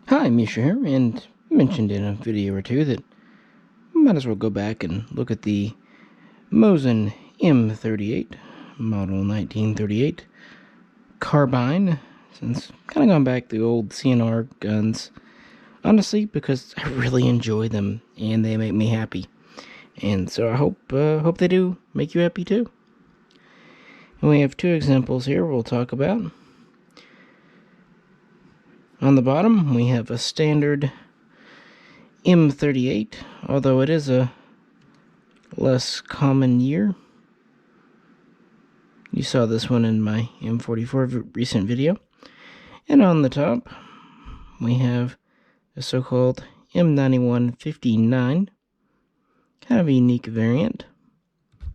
Hi, Misha here, and I mentioned in a video or two that I might as well go back and look at the Mosin M38, model 1938, carbine, since kind of gone back to old C&R guns, honestly, because I really enjoy them, and they make me happy. And so I hope they do make you happy too. And we have two examples here we'll talk about. On the bottom, we have a standard M38, although it is a less common year. You saw this one in my M44 recent video. And on the top, we have a so-called M91 59, kind of a unique variant.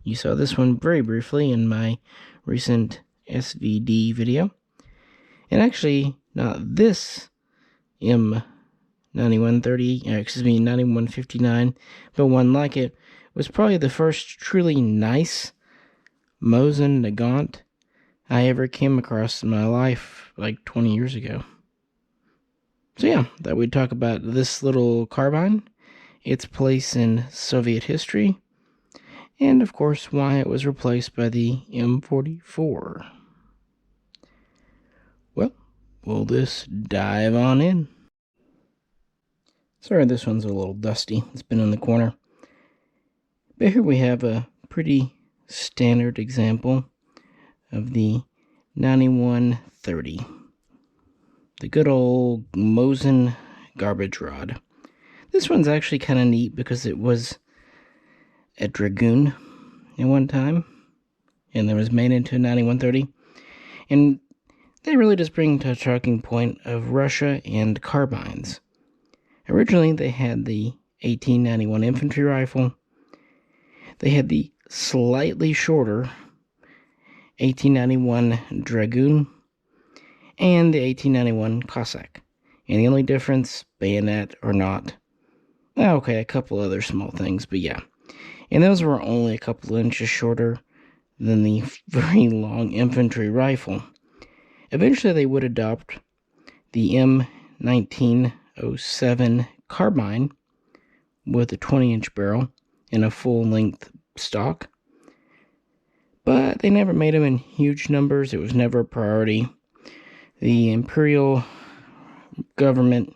You saw this one very briefly in my recent SVD video. And actually, not this M9159, but one like it, was probably the first truly nice Mosin-Nagant I ever came across in my life, like 20 years ago. So yeah, thought we'd talk about this little carbine, its place in Soviet history, and of course why it was replaced by the M44. Well, we'll just dive on in. Sorry, this one's a little dusty. It's been in the corner. But here we have a pretty standard example of the 9130. The good old Mosin garbage rod. This one's actually kind of neat because it was a Dragoon at one time, and it was made into a 9130. And they really just bring to a talking point of Russia and carbines. Originally, they had the 1891 infantry rifle. They had the slightly shorter 1891 Dragoon and the 1891 Cossack. And the only difference, bayonet or not, okay, a couple other small things, but yeah. And those were only a couple inches shorter than the very long infantry rifle. Eventually, they would adopt the M91 carbine with a 20-inch barrel and a full-length stock. But they never made them in huge numbers. It was never a priority. The imperial government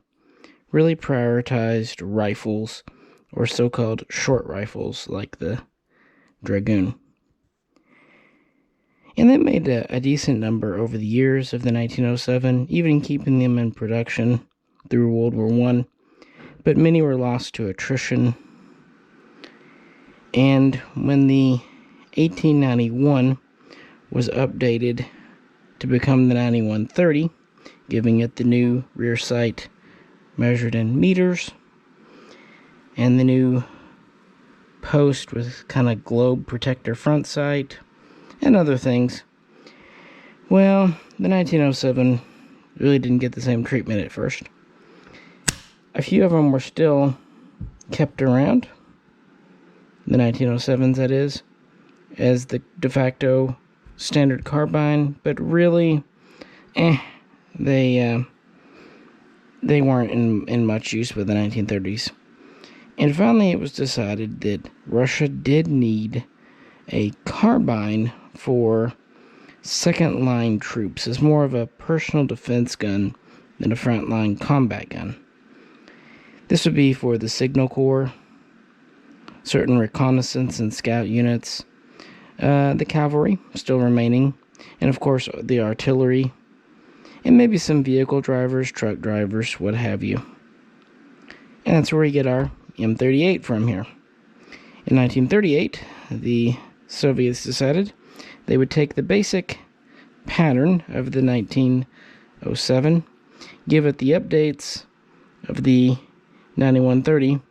really prioritized rifles, or so-called short rifles, like the Dragoon. And they made a decent number over the years of the 1907, even keeping them in production through World War I. But many were lost to attrition. And when the 1891 was updated to become the 9130, giving it the new rear sight measured in meters, and the new post with kind of globe protector front sight, and other things. Well, the 1907 really didn't get the same treatment at first. A few of them were still kept around, the 1907s that is, as the de facto standard carbine, but really, they weren't in much use with the 1930s. And finally it was decided that Russia did need a carbine for second-line troops, as more of a personal defense gun than a front-line combat gun. This would be for the Signal Corps, certain reconnaissance and scout units, the cavalry still remaining, and of course the artillery, and maybe some vehicle drivers, truck drivers, what have you. And that's where we get our M38 from here. In 1938, the Soviets decided they would take the basic pattern of the 1907, give it the updates of the 9130,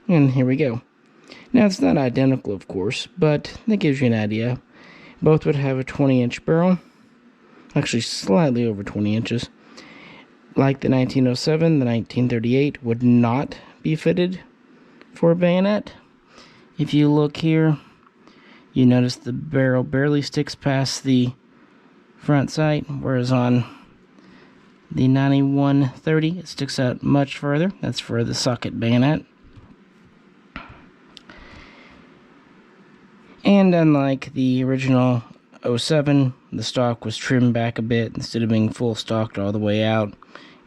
and here we go. Now, it's not identical, of course, but that gives you an idea. Both would have a 20-inch barrel, actually slightly over 20 inches. Like the 1907, the 1938 would not be fitted for a bayonet. If you look here, you notice the barrel barely sticks past the front sight, whereas on the 91-30, it sticks out much further. That's for the socket bayonet. And unlike the original 07, the stock was trimmed back a bit instead of being full stocked all the way out.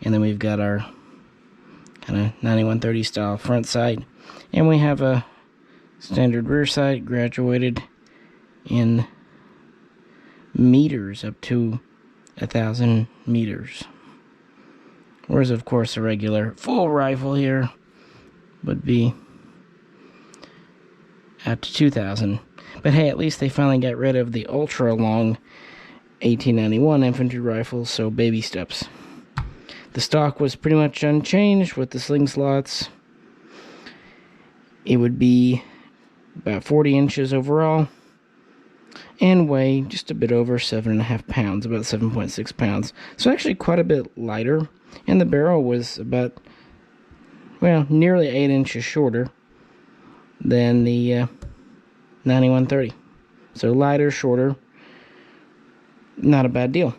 And then we've got our kind of 91-30 style front sight. And we have a standard rear sight graduated in meters up to 1,000 meters. Whereas, of course, a regular full rifle here would be out to 2,000. But hey, at least they finally got rid of the ultra-long 1891 infantry rifles, so baby steps. The stock was pretty much unchanged with the sling slots. It would be about 40 inches overall and weigh just a bit over 7.5 pounds, about 7.6 pounds. So actually quite a bit lighter, and the barrel was about, well, nearly 8 inches shorter than the 91-30. So lighter, shorter, not a bad deal.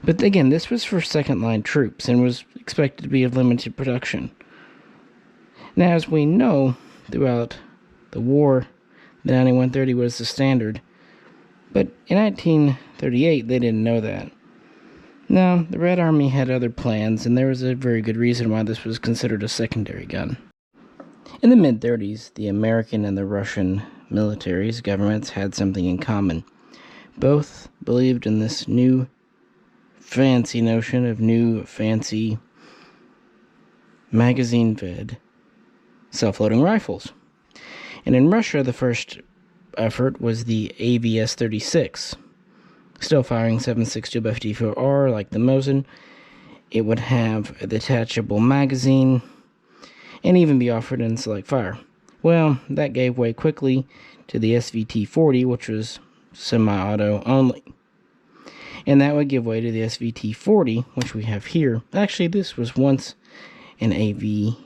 But again, this was for second-line troops and was expected to be of limited production. Now, as we know, throughout the war, the 91-30 was the standard. But in 1938, they didn't know that. No, the Red Army had other plans, and there was a very good reason why this was considered a secondary gun. In the mid-30s, the American and the Russian militaries, governments, had something in common. Both believed in this new fancy notion of new fancy magazine-fed self-loading rifles. And in Russia, the first effort was the AVS-36. Still firing 7.62 by 54R like the Mosin. It would have a detachable magazine and even be offered in select fire. Well, that gave way quickly to the SVT-40, which was semi-auto only. And that would give way to the SVT-40, which we have here. Actually, this was once an AVT.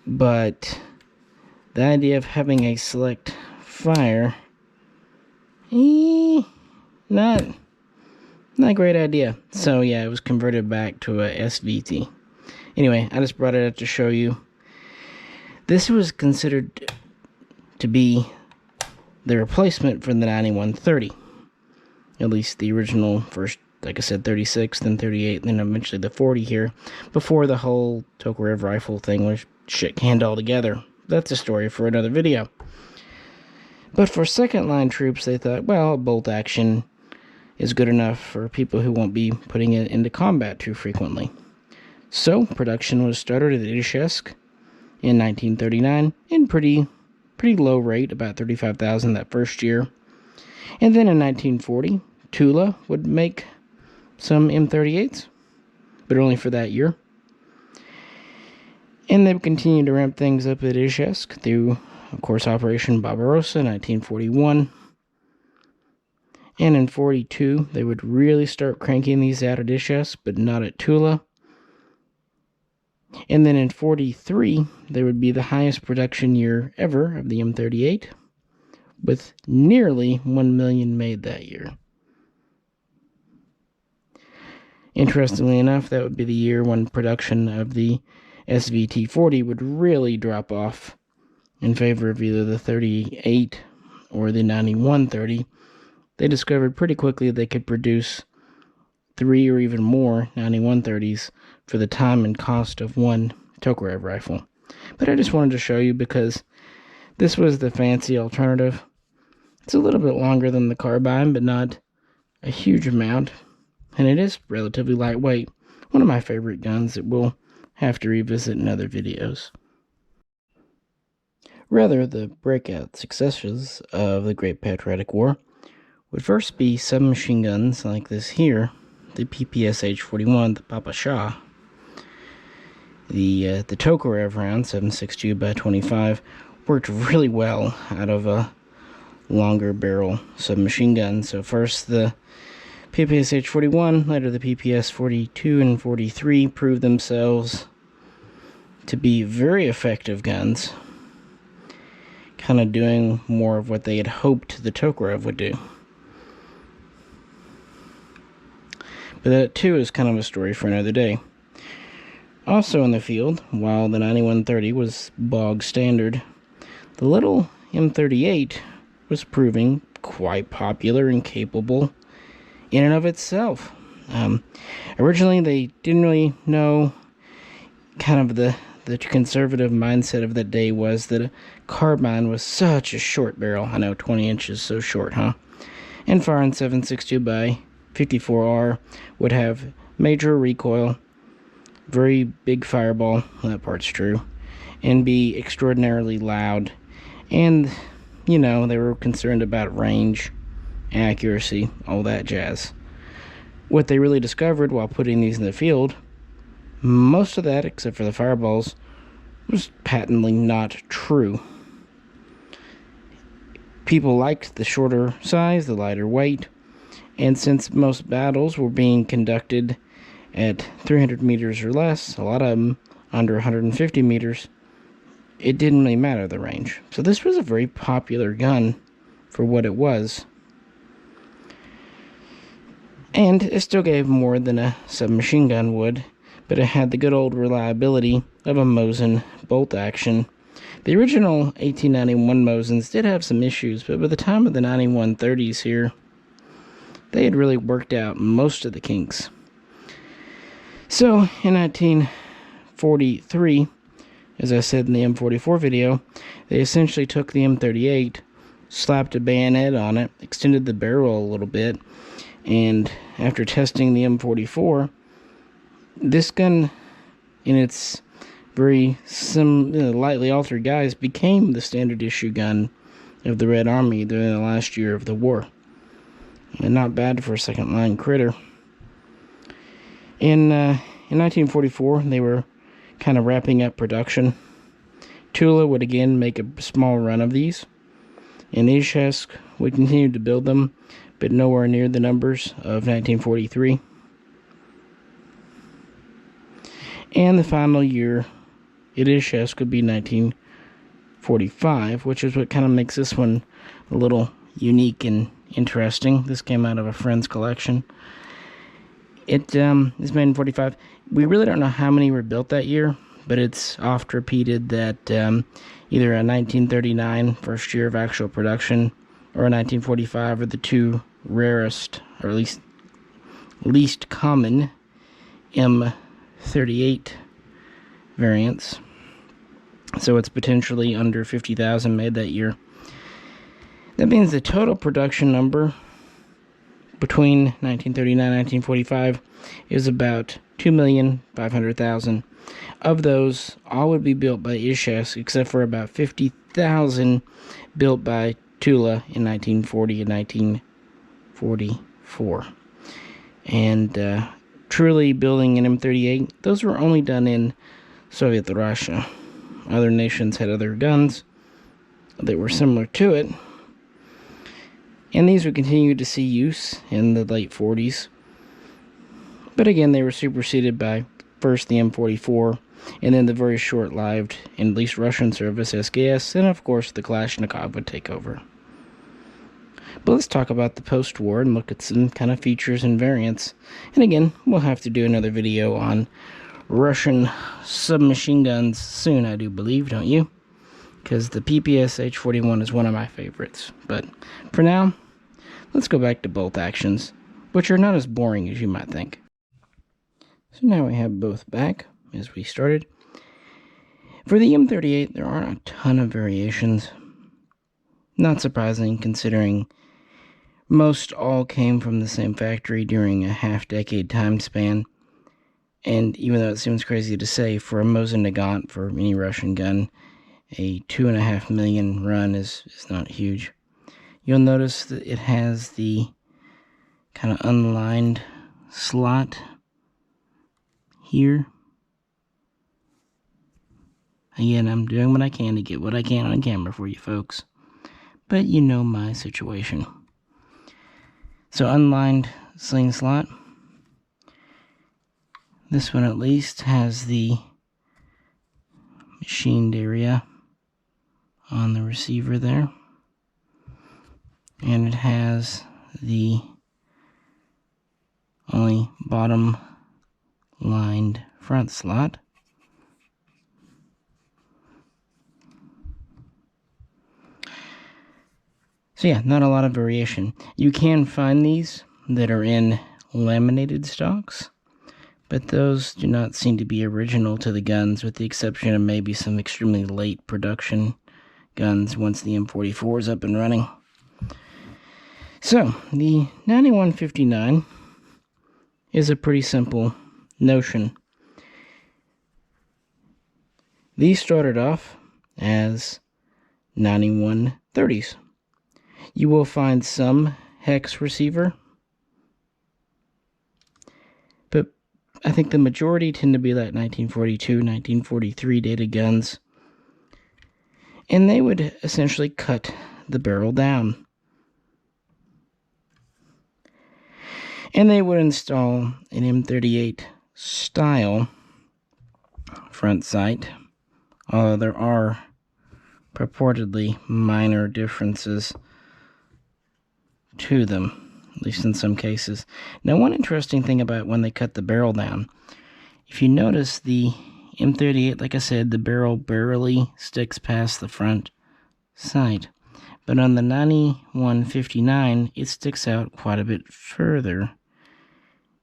But the idea of having a select fire, not a great idea. So yeah, it was converted back to a SVT. Anyway, I just brought it up to show you. This was considered to be the replacement for the 91-30. At least the original first, like I said, 36, then 38, then eventually the 40 here, before the whole Tokarev rifle thing was shit canned altogether. That's a story for another video. But for second line troops, they thought, well, bolt action is good enough for people who won't be putting it into combat too frequently. So production was started at Izhevsk in 1939 in pretty low rate, about 35,000 that first year. And then in 1940, Tula would make some M38s, but only for that year. And they would continue to ramp things up at Izhevsk through, of course, Operation Barbarossa in 1941. And in 42, they would really start cranking these out at Izhevsk, but not at Tula. And then in 43, there would be the highest production year ever of the M38, with nearly 1 million made that year. Interestingly enough, that would be the year when production of the SVT-40 would really drop off in favor of either the 38 or the 91-30. They discovered pretty quickly they could produce 3 or even more 91-30s for the time and cost of one Tokarev rifle. But I just wanted to show you because this was the fancy alternative. It's a little bit longer than the carbine, but not a huge amount. And it is relatively lightweight. One of my favorite guns that we'll have to revisit in other videos. Rather, the breakout successes of the Great Patriotic War would first be submachine guns like this here, the PPSH-41, the Papa Shah. The Tokarev round, 7.62 by 25, worked really well out of a longer barrel submachine gun. So first the PPSH-41, later the PPS-42 and 43 proved themselves to be very effective guns. kind of doing more of what they had hoped the Tokarev would do. But that too is kind of a story for another day. Also in the field, while the 9130 was bog standard, the little M38 was proving quite popular and capable in and of itself. Originally, they didn't really know, kind of the conservative mindset of that day was that a carbine was such a short barrel. I know, 20 inches, so short, huh? And firing 7.62 by 54R would have major recoil, very big fireball, that part's true, and be extraordinarily loud. And, you know, they were concerned about range, accuracy, all that jazz. What they really discovered while putting these in the field, most of that, except for the fireballs, was patently not true. People liked the shorter size, the lighter weight, and since most battles were being conducted at 300 meters or less, a lot of them under 150 meters, it didn't really matter the range. So this was a very popular gun for what it was. And it still gave more than a submachine gun would, but it had the good old reliability of a Mosin bolt action. The original 1891 Mosins did have some issues, but by the time of the 9130s here, they had really worked out most of the kinks. So, in 1943, as I said in the M44 video, they essentially took the M38, slapped a bayonet on it, extended the barrel a little bit, and after testing the M44, this gun, in its very lightly altered guise, became the standard issue gun of the Red Army during the last year of the war. And not bad for a second line critter. In 1944, they were kind of wrapping up production. Tula would again make a small run of these, and Izhevsk would continue to build them, but nowhere near the numbers of 1943. And the final year at Izhevsk would be 1945, which is what kind of makes this one a little unique and interesting. This came out of a friend's collection. It is made in 45. We really don't know how many were built that year, but it's oft repeated that either a 1939 first year of actual production or a 1945 are the two rarest, or at least common M38 variants. So it's potentially under 50,000 made that year. That means the total production number between 1939 and 1945 is about 2,500,000. Of those, all would be built by Izhevsk, except for about 50,000 built by Tula in 1940 and 1944. And truly building an M38, those were only done in Soviet Russia. Other nations had other guns that were similar to it, and these would continue to see use in the late 40s. But again, they were superseded by first the M44, and then the very short-lived, in at least Russian service, SKS, and of course the Kalashnikov would take over. But let's talk about the post-war and look at some kind of features and variants. And again, we'll have to do another video on Russian submachine guns soon, I do believe, don't you? Because the PPS H-41 is one of my favorites. But for now, let's go back to bolt actions, which are not as boring as you might think. So now we have both back, as we started. For the M38, there aren't a ton of variations. Not surprising, considering most all came from the same factory during a half-decade time span. And even though it seems crazy to say, for a Mosin-Nagant, for any Russian gun, a 2.5 million run is not huge. You'll notice that it has the kind of unlined slot here. Again, I'm doing what I can to get what I can on camera for you folks. But you know my situation. So unlined sling slot. This one at least has the machined area on the receiver there. And it has the only bottom lined front slot. So yeah, not a lot of variation. You can find these that are in laminated stocks, but those do not seem to be original to the guns, with the exception of maybe some extremely late production guns once the M44 is up and running. So, the 9159 is a pretty simple notion. These started off as 9130s. You will find some hex receiver, but I think the majority tend to be like 1942, 1943 dated guns. And they would essentially cut the barrel down. And they would install an M38 style front sight, although there are purportedly minor differences to them, at least in some cases. Now, one interesting thing about when they cut the barrel down, if you notice the M38, like I said, the barrel barely sticks past the front sight. But on the 9159, it sticks out quite a bit further,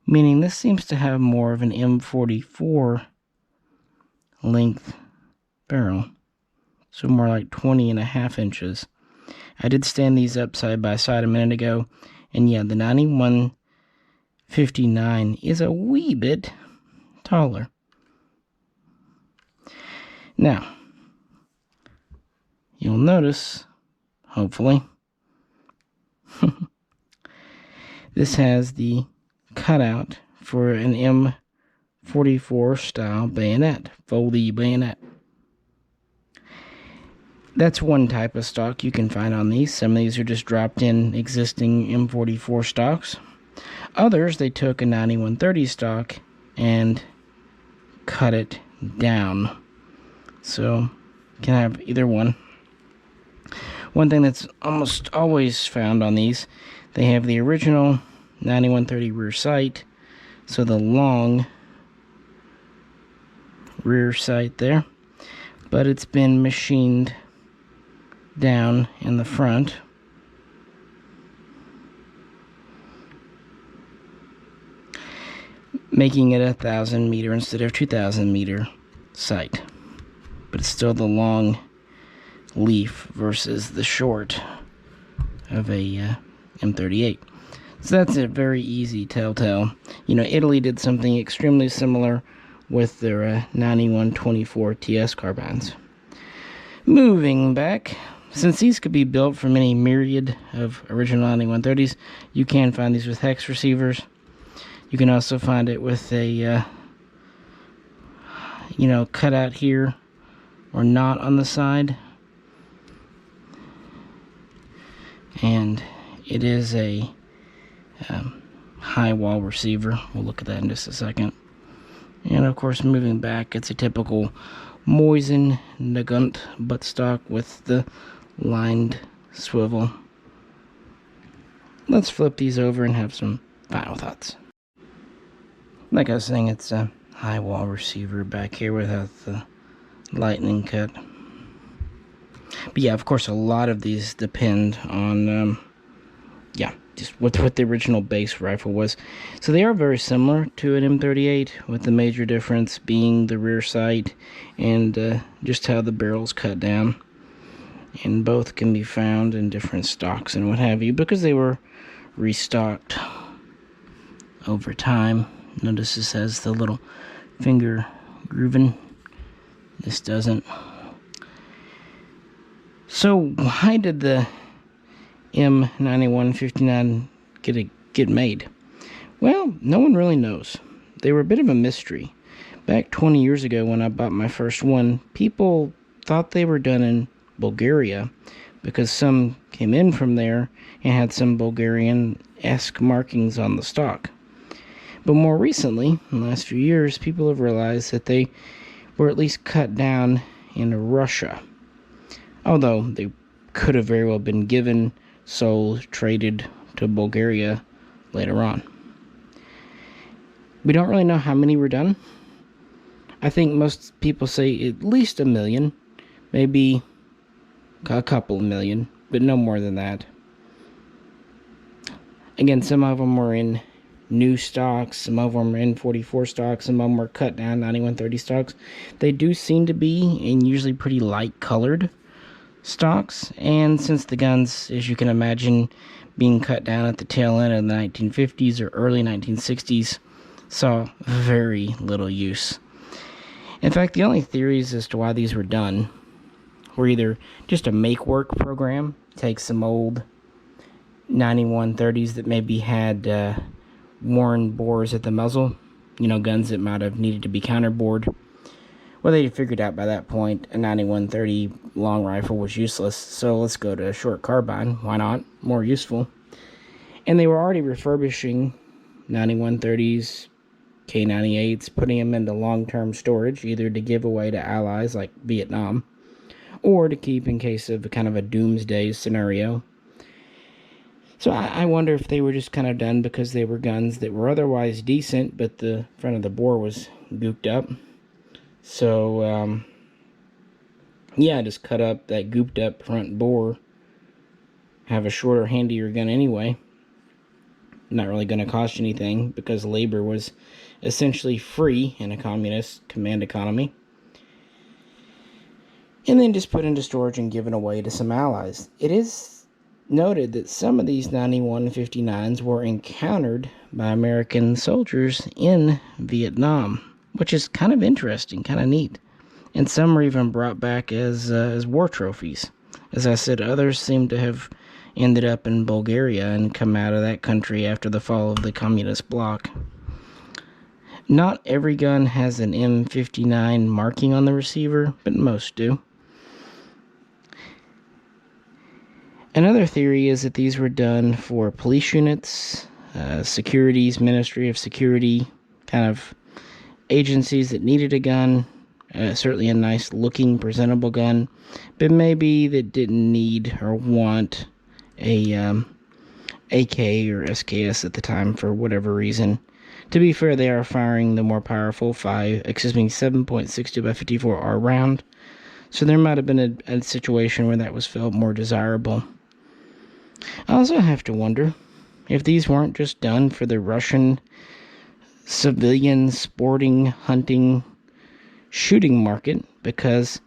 meaning this seems to have more of an M44 length barrel, so more like 20.5 inches. I did stand these up side by side a minute ago, and yeah, the 9159 is a wee bit taller. Now, you'll notice, hopefully, this has the cutout for an M44 style bayonet, foldy bayonet. That's one type of stock you can find on these. Some of these are just dropped in existing M44 stocks. Others, they took a 9130 stock and cut it down. So, you can have either one. One thing that's almost always found on these, they have the original 9130 rear sight, so the long rear sight there, but it's been machined down in the front. Making it 1,000 meter instead of 2,000 meter sight. But it's still the long leaf versus the short of a M38. So that's a very easy telltale. You know, Italy did something extremely similar with their 9124 TS carbines. Moving back, since these could be built from any myriad of original 9130s, you can find these with hex receivers. You can also find it with a, cutout here or not on the side. And it is a high wall receiver. We'll look at that in just a second. And of course, moving back, it's a typical Mosin-Nagant buttstock with the lined swivel. Let's flip these over and have some final thoughts. Like I was saying, it's a high wall receiver back here without the lightning cut. But yeah, of course, a lot of these depend on, just what the original base rifle was. So they are very similar to an M38, with the major difference being the rear sight and just how the barrel's cut down. And both can be found in different stocks and what have you, because they were restocked over time. Notice this has the little finger grooving. This doesn't. So why did the M9159 get made? Well, no one really knows. They were a bit of a mystery. Back 20 years ago when I bought my first one, people thought they were done in Bulgaria because some came in from there and had some Bulgarian-esque markings on the stock. But more recently, in the last few years, people have realized that they were at least cut down in Russia. although they could have very well been given, sold, traded to Bulgaria later on. We don't really know how many were done. I think most people say at least 1 million, maybe a couple of million, but no more than that. Again, some of them were in new stocks, some of them were in M44 stocks, some of them were cut down 9130 stocks. They do seem to be in usually pretty light colored stocks, and since the guns, as you can imagine, being cut down at the tail end of the 1950s or early 1960s, saw very little use. In fact, the only theories as to why these were done were either just a make-work program, take some old 9130s that maybe had worn bores at the muzzle, guns that might have needed to be counterbored. Well, they figured out by that point a 9130 long rifle was useless, so let's go to a short carbine. Why not? More useful. And they were already refurbishing 9130s, K98s, putting them into long-term storage, either to give away to allies like Vietnam, or to keep in case of kind of a doomsday scenario. So I wonder if they were just kind of done because they were guns that were otherwise decent, but the front of the bore was gooped up. So, just cut up that gooped up front bore. Have a shorter, handier gun anyway. Not really going to cost you anything because labor was essentially free in a communist command economy. And then just put into storage and given away to some allies. It is noted that some of these 9159s were encountered by American soldiers in Vietnam, which is kind of interesting, kind of neat. And some were even brought back as war trophies. As I said, others seem to have ended up in Bulgaria and come out of that country after the fall of the communist bloc. Not every gun has an M59 marking on the receiver, but most do. Another theory is that these were done for police units, securities, Ministry of Security, kind of agencies that needed a gun, certainly a nice looking, presentable gun, but maybe that didn't need or want a AK or SKS at the time for whatever reason. To be fair, they are firing the more powerful 7.62 by 54R round, so there might have been a situation where that was felt more desirable. I also have to wonder if these weren't just done for the Russian civilian sporting, hunting, shooting market, because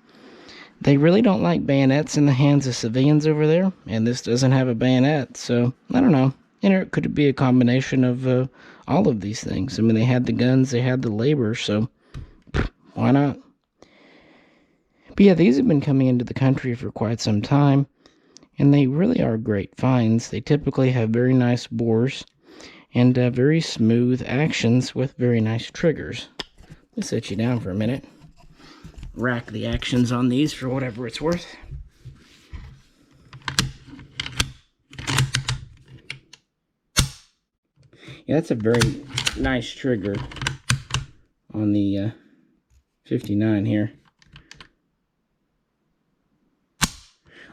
they really don't like bayonets in the hands of civilians over there, and this doesn't have a bayonet, so I don't know. And could it be a combination of all of these things? I mean, they had the guns, they had the labor, so why not? But yeah, these have been coming into the country for quite some time, and they really are great finds. They typically have very nice bores and very smooth actions with very nice triggers. Let's set you down for a minute. Rack the actions on these for whatever it's worth. Yeah, that's a very nice trigger on the 59 here.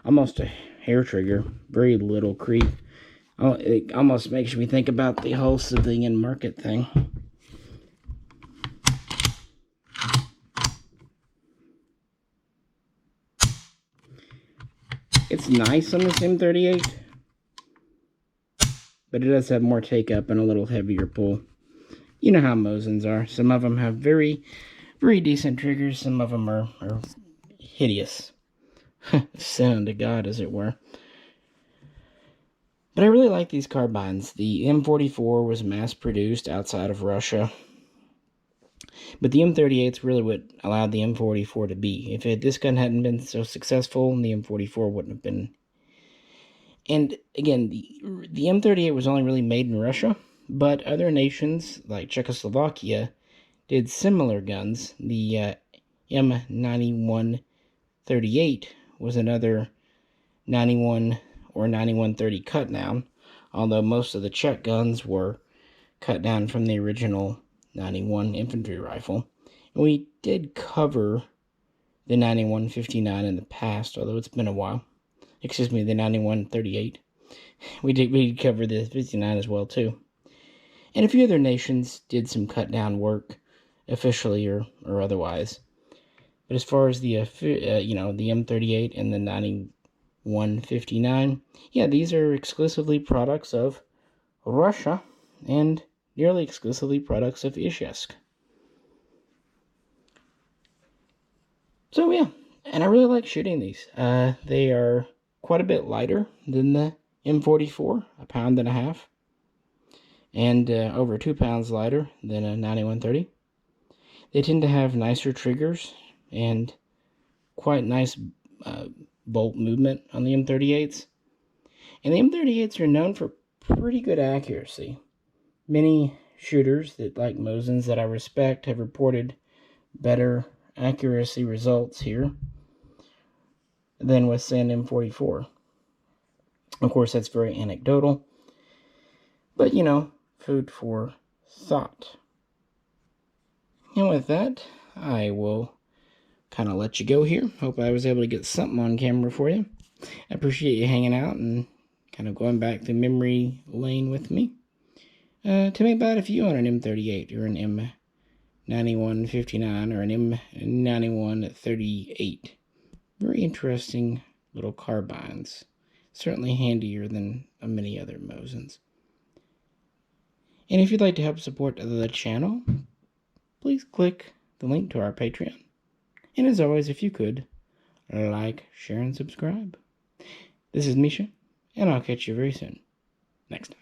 Almost a hair trigger, very little creep. Oh, it almost makes me think about the whole civilian market thing. It's nice on this M38, but it does have more take up and a little heavier pull. You know how Mosins are. Some of them have very, very decent triggers. Some of them are hideous. Sin unto God, as it were. But I really like these carbines. The M44 was mass-produced outside of Russia. But the M38 is really what allowed the M44 to be. If this gun hadn't been so successful, the M44 wouldn't have been. And again, the M38 was only really made in Russia, but other nations like Czechoslovakia did similar guns. The M91 38 was another 91 or 9130 cut down, although most of the Czech guns were cut down from the original 91 infantry rifle. And we did cover the 91-59 in the past, although it's been a while. Excuse me, the 91-38. We cover the 59 as well, too. And a few other nations did some cut-down work, officially or otherwise. But as far as the M38 and the 91-59, yeah, these are exclusively products of Russia and nearly exclusively products of Izhevsk. So yeah, and I really like shooting these. They are quite a bit lighter than the M44, 1.5 pounds, and over 2 pounds lighter than a 91-30. They tend to have nicer triggers and quite nice bolt movement on the M38s. And the M38s are known for pretty good accuracy. Many shooters that like Mosins that I respect have reported better accuracy results here than with say an M44. Of course, that's very anecdotal, but food for thought. And with that, I will kind of let you go here. Hope I was able to get something on camera for you. I appreciate you hanging out and kind of going back to memory lane with me. Tell me about if you own an M38 or an M91-59 or an M91-38. Very interesting little carbines. Certainly handier than many other Mosins. And if you'd like to help support the channel, please click the link to our Patreon. And as always, if you could, like, share, and subscribe. This is Misha, and I'll catch you very soon. Next time.